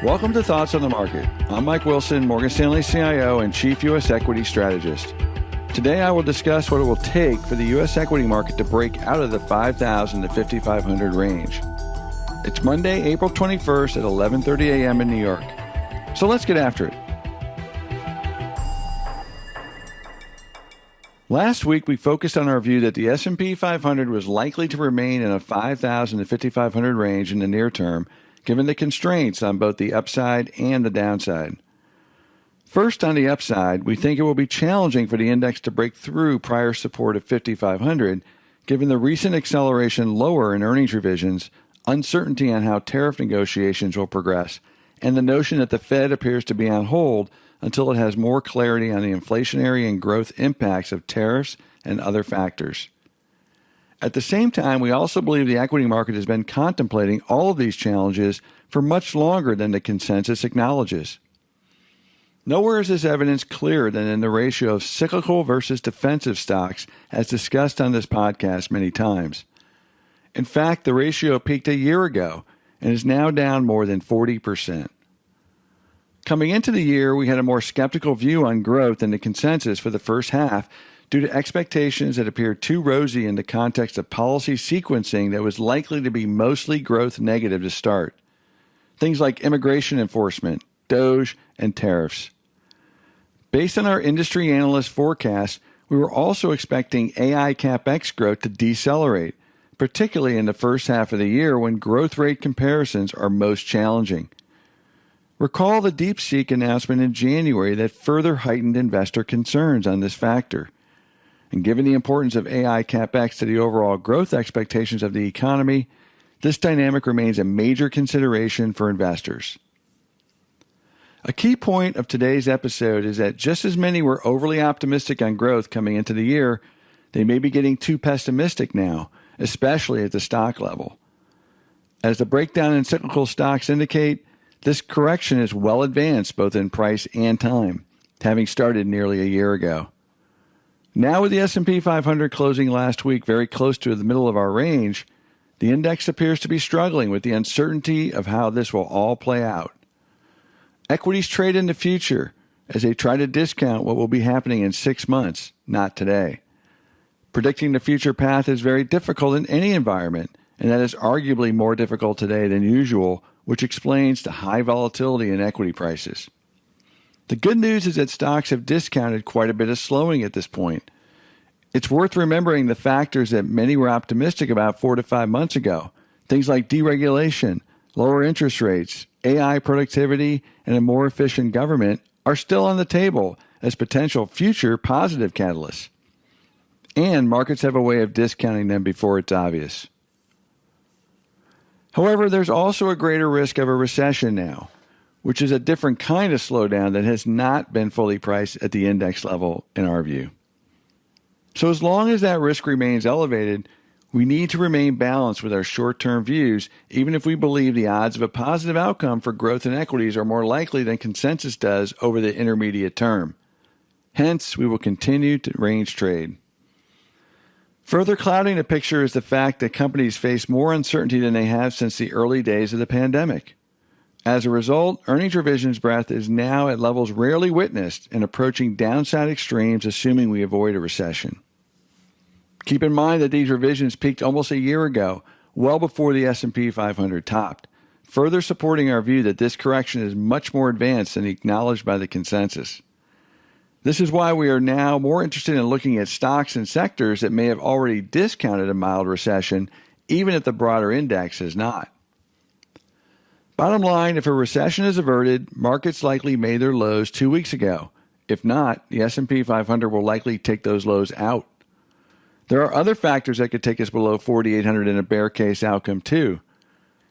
Welcome to Thoughts on the Market. I'm Mike Wilson, Morgan Stanley CIO and Chief U.S. Equity Strategist. Today I will discuss what it will take for the U.S. equity market to break out of the 5,000 to 5,500 range. It's Monday, April 21st at 11:30 a.m. in New York. So let's get after it. Last week, we focused on our view that the S&P 500 was likely to remain in a 5,000 to 5,500 range in the near term, given the constraints on both the upside and the downside. First, on the upside, we think it will be challenging for the index to break through prior support of 5,500, given the recent acceleration lower in earnings revisions, uncertainty on how tariff negotiations will progress, and the notion that the Fed appears to be on hold until it has more clarity on the inflationary and growth impacts of tariffs and other factors. At the same time, we also believe the equity market has been contemplating all of these challenges for much longer than the consensus acknowledges. Nowhere is this evidence clearer than in the ratio of cyclical versus defensive stocks, as discussed on this podcast many times. In fact, the ratio peaked a year ago and is now down more than 40%. Coming into the year, we had a more skeptical view on growth than the consensus for the first half due to expectations that appeared too rosy in the context of policy sequencing that was likely to be mostly growth negative to start. Things like immigration enforcement, DOGE, and tariffs. Based on our industry analyst forecast, we were also expecting AI CapEx growth to decelerate, particularly in the first half of the year when growth rate comparisons are most challenging. Recall the DeepSeek announcement in January that further heightened investor concerns on this factor. And given the importance of AI CapEx to the overall growth expectations of the economy, this dynamic remains a major consideration for investors. A key point of today's episode is that just as many were overly optimistic on growth coming into the year, they may be getting too pessimistic now, especially at the stock level. As the breakdown in cyclical stocks indicate, this correction is well advanced both in price and time, having started nearly a year ago. Now with the S&P 500 closing last week very close to the middle of our range, the index appears to be struggling with the uncertainty of how this will all play out. Equities trade in the future as they try to discount what will be happening in 6 months, not today. Predicting the future path is very difficult in any environment, and that is arguably more difficult today than usual, which explains the high volatility in equity prices. The good news is that stocks have discounted quite a bit of slowing at this point. It's worth remembering the factors that many were optimistic about 4 to 5 months ago, things like deregulation, lower interest rates, AI productivity, and a more efficient government are still on the table as potential future positive catalysts. And markets have a way of discounting them before it's obvious. However, there's also a greater risk of a recession now, which is a different kind of slowdown that has not been fully priced at the index level in our view. So as long as that risk remains elevated, we need to remain balanced with our short-term views, even if we believe the odds of a positive outcome for growth in equities are more likely than consensus does over the intermediate term. Hence, we will continue to range trade. Further clouding the picture is the fact that companies face more uncertainty than they have since the early days of the pandemic. As a result, earnings revisions breadth is now at levels rarely witnessed and approaching downside extremes, assuming we avoid a recession. Keep in mind that these revisions peaked almost a year ago, well before the S&P 500 topped, further supporting our view that this correction is much more advanced than acknowledged by the consensus. This is why we are now more interested in looking at stocks and sectors that may have already discounted a mild recession, even if the broader index has not. Bottom line, if a recession is averted, markets likely made their lows 2 weeks ago. If not, the S&P 500 will likely take those lows out. There are other factors that could take us below 4,800 in a bear case outcome too.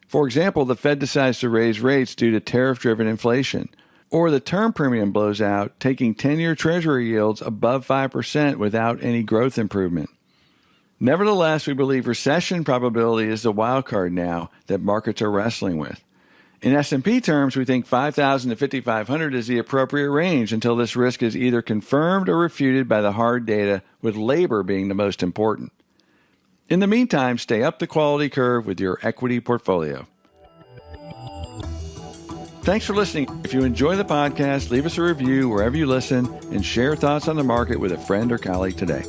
For example, the Fed decides to raise rates due to tariff-driven inflation, or the term premium blows out, taking 10-year Treasury yields above 5% without any growth improvement. Nevertheless, we believe recession probability is the wild card now that markets are wrestling with. In S&P terms, we think 5,000 to 5,500 is the appropriate range until this risk is either confirmed or refuted by the hard data, with labor being the most important. In the meantime, stay up the quality curve with your equity portfolio. Thanks for listening. If you enjoy the podcast, leave us a review wherever you listen and share thoughts on the market with a friend or colleague today.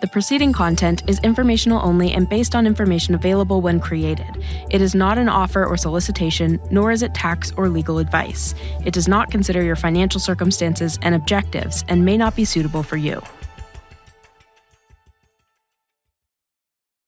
The preceding content is informational only and based on information available when created. It is not an offer or solicitation, nor is it tax or legal advice. It does not consider your financial circumstances and objectives and may not be suitable for you.